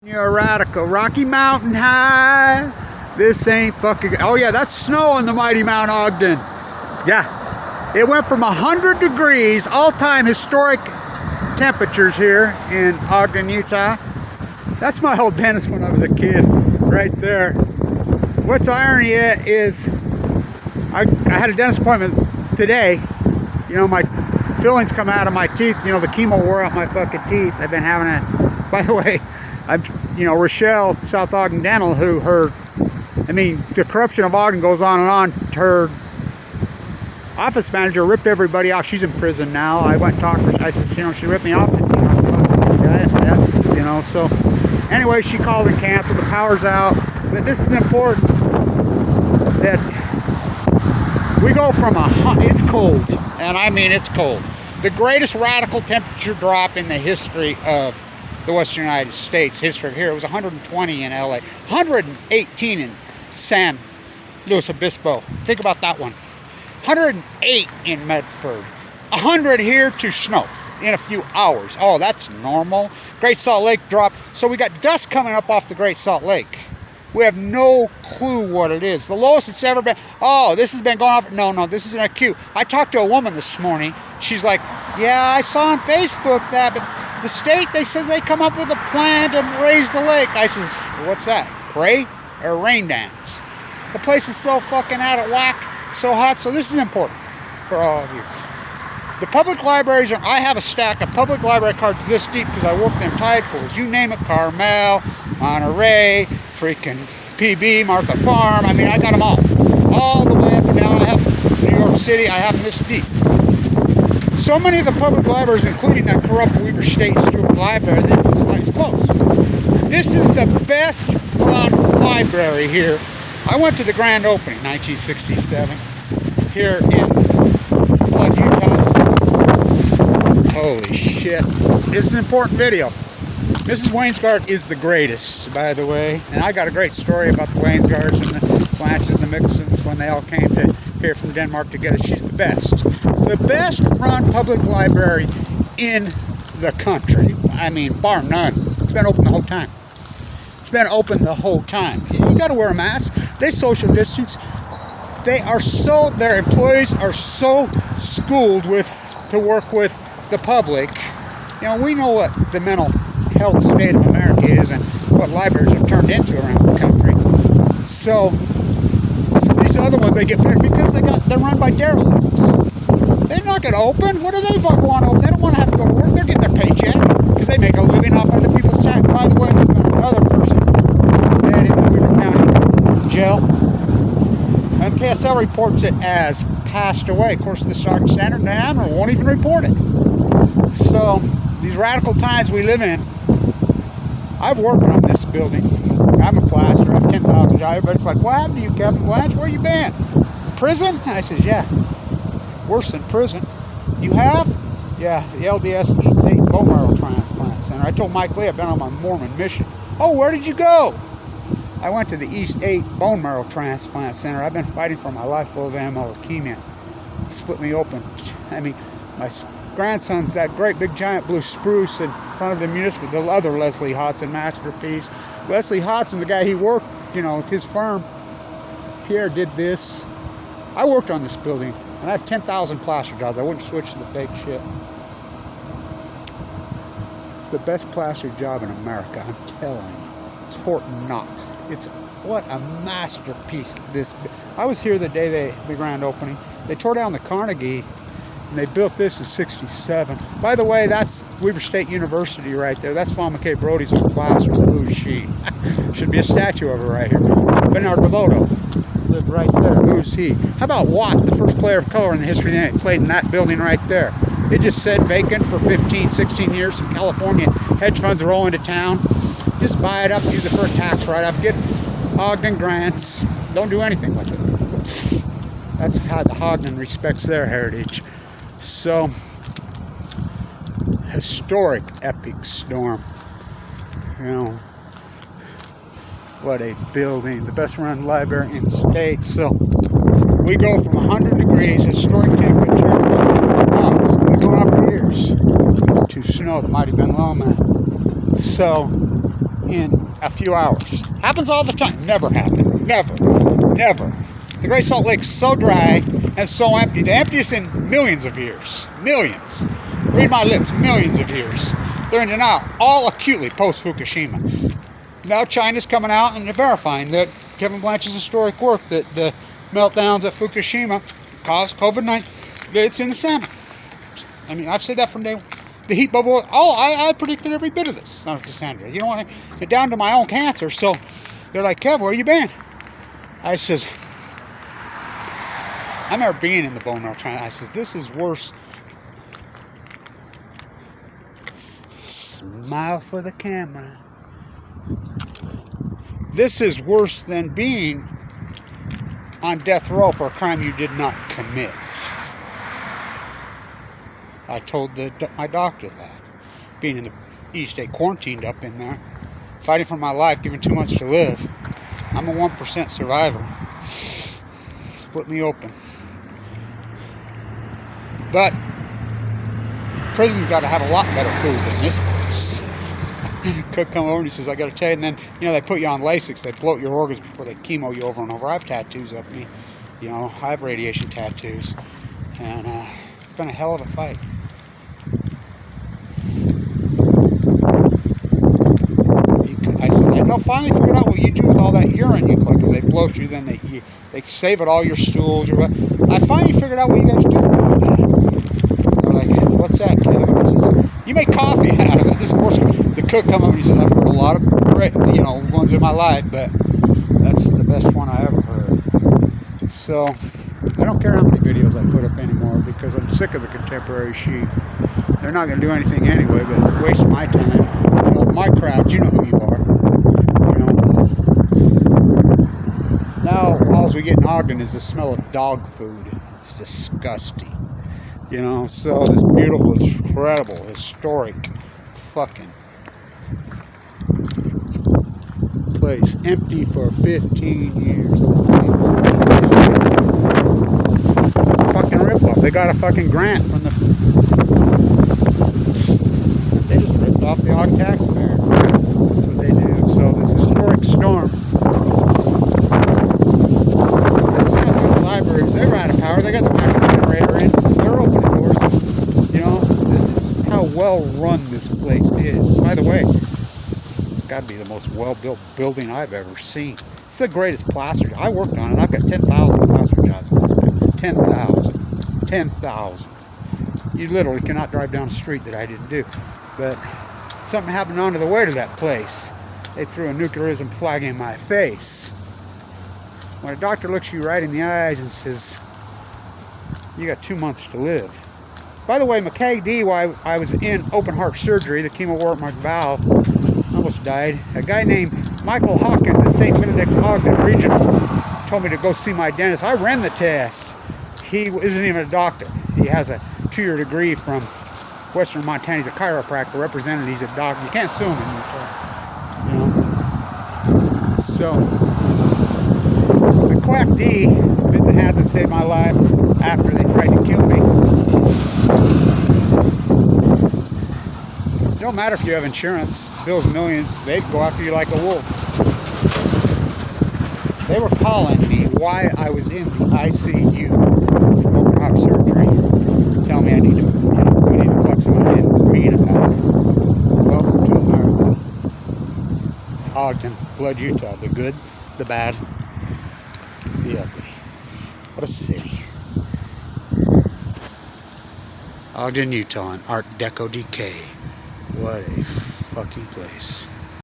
You're a radical. Rocky Mountain High. This ain't fucking. Oh yeah, that's snow on the mighty Mount Ogden. Yeah, it went from 100 degrees, all-time historic temperatures here in Ogden, Utah. That's my old dentist when I was a kid, right there. What's irony is, I had a dentist appointment today. You know, my fillings come out of my teeth. You know, the chemo wore out my fucking teeth. I've been having a. By the way, you know, Rochelle, South Ogden Dental, the corruption of Ogden goes on and on. Her office manager ripped everybody off. She's in prison now. I went and talked to her. I said, you know, she ripped me off. That's, you know, so anyway, she called and canceled. The power's out. But this is important that we go from it's cold, and I mean it's cold. The greatest radical temperature drop in the history of the Western United States history here. It was 120 in LA, 118 in San Luis Obispo. Think about that one. 108 in Medford. 100 here to snow in a few hours. Oh, that's normal. Great Salt Lake dropped. So we got dust coming up off the Great Salt Lake. We have no clue what it is. The lowest it's ever been. Oh, this has been going off. No, this isn't acute. I talked to a woman this morning. She's like, yeah, I saw on Facebook that, but the state, they says they come up with a plan to raise the lake. I says, what's that? Pray or rain dance? The place is so fucking out of whack, so hot. So this is important for all of you. The public libraries I have a stack of public library cards this deep because I work them tide pools. You name it, Carmel, Monterey, freaking PB, Martha Farm. I mean, I got them all the way up and down. I have New York City. I have them this deep. So many of the public libraries, including that corrupt Weber State Stewart Library, that this site's closed. This is the best run library here. I went to the grand opening, 1967, here in Flood, Utah. Holy shit. This is an important video. Mrs. Wainsgard is the greatest, by the way. And I got a great story about the Wainsgards and the Blanches and the Mixons when they all came to here from Denmark together. She's the best. It's the best run public library in the country. I mean, bar none. It's been open the whole time. It's been open the whole time. You gotta wear a mask. They social distance. Their employees are so schooled to work with the public. You know, we know what the mental health state of America is and what libraries have turned into around the country. So these other ones, they get fired because they're run by derelicts. They're not going to open. What do they want to open? They don't want to have to go to work. They're getting their paycheck because they make a living off other people's time. By the way, there's been another person dead in the Weber County jail. And KSL reports it as passed away. Of course, the Sergeant Standard and won't even report it. So these radical times we live in, I've worked on this building. I'm a plasterer. I have 10,000 jobs. Everybody's like, what happened to you, Kevin Blanche? Where you been? Prison? I says, yeah. Worse than prison. You have? Yeah, the LDS East 8 Bone Marrow Transplant Center. I told Mike Lee I've been on my Mormon mission. Oh, where did you go? I went to the East 8 Bone Marrow Transplant Center. I've been fighting for my life with AML leukemia. Split me open. I mean, my grandson's that great big giant blue spruce in front of the municipal, the other Leslie Hodson masterpiece. Leslie Hodson, the guy he worked, you know, with his firm, Pierre did this. I worked on this building, and I have 10,000 plaster jobs. I wouldn't switch to the fake shit. It's the best plaster job in America, I'm telling you. It's Fort Knox. What a masterpiece. I was here the day the grand opening. They tore down the Carnegie, and they built this in '67. By the way, that's Weber State University right there. That's Fawn McKay Brody's old classroom. Who's she? Should be a statue of her right here. Bernard DeVoto lived right there. Who's he? How about Watt, the first player of color in the history of the game, played in that building right there. It just sat vacant for 15, 16 years. Some California hedge funds roll into town. Just buy it up, use it for a tax write-off, get Ogden grants. Don't do anything with it. That's how the Ogden respects their heritage. So, historic, epic storm. You know, what a building. The best run library in the state. So, we go from 100 degrees, historic temperature, it's been going on for years, to snow, the mighty Ben Lomond. So, in a few hours. Happens all the time. Never happened. Never. Never. The Great Salt Lake's so dry and so empty. The emptiest in millions of years. Millions. Read my lips. Millions of years. They're in denial. All acutely post-Fukushima. Now China's coming out and they're verifying that Kevin Blanch's historic work, that the meltdowns at Fukushima caused COVID-19. It's in the salmon. I mean, I've said that from day one. The heat bubble. Oh, I predicted every bit of this, son of Cassandra. You know what? It's down to my own cancer. So they're like, Kev, where you been? I says, I remember being in the bone marrow China. I says, this is worse. Smile for the camera. This is worse than being on death row for a crime you did not commit. I told my doctor that. Being in the East State, quarantined up in there, fighting for my life, given 2 months to live. I'm a 1% survivor. Split me open. But prison's got to have a lot better food than this place. Cook come over and he says, I got to tell you, and then, you know, they put you on Lasix, they bloat your organs before they chemo you over and over. I have tattoos of me, you know, I have radiation tattoos, and it's been a hell of a fight. I finally figured out what you do with all that urine you collect, because they bloat you, then they save it all your stools. I finally figured out what you guys do. They're like, what's that, Kevin? He says, you make coffee out of it. This is the worst. The cook come up and he says, I've heard a lot of great, you know, ones in my life, but that's the best one I ever heard. So I don't care how many videos I put up anymore, because I'm sick of the contemporary sheep. They're not going to do anything anyway, but waste my time. You know, my crowd, you know who you are. Now, all we get in Ogden is the smell of dog food. It's disgusting. You know, so this beautiful, incredible, historic fucking place, empty for 15 years. Fucking ripoff. They got a fucking grant from the... They just ripped off the Ogden taxpayer. That's what they do. So this historic storm... Libraries, they're out of power. They got the backup generator in. They're opening doors. You know, this is how well run this place is. By the way, it's got to be the most well-built building I've ever seen. It's the greatest plaster. I worked on it. I've got 10,000 plaster jobs in this place. 10,000. 10,000. You literally cannot drive down a street that I didn't do. But something happened on the way to that place. They threw a nuclearism flag in my face. When a doctor looks you right in the eyes and says, you got 2 months to live. By the way, McKay while I was in open heart surgery, the chemo wore at my valve, almost died. A guy named Michael Hawkins, the St. Benedict's Ogden Regional, told me to go see my dentist. I ran the test. He isn't even a doctor. He has a 2-year degree from Western Montana. He's a chiropractor representative. He's a doctor. You can't sue him in Utah. You know? So... Quack D, Vincent Hansen saved my life after they tried to kill me. It don't matter if you have insurance, bills millions, they'd go after you like a wolf. They were calling me why I was in the ICU from open heart surgery, telling me I need to, you know, we need to flex them. I didn't read about it. Welcome to America. Ogden, Blood, Utah, the good, the bad, the ugly. What a city. Ogden, Utah, and Art Deco Decay. What a fucking place.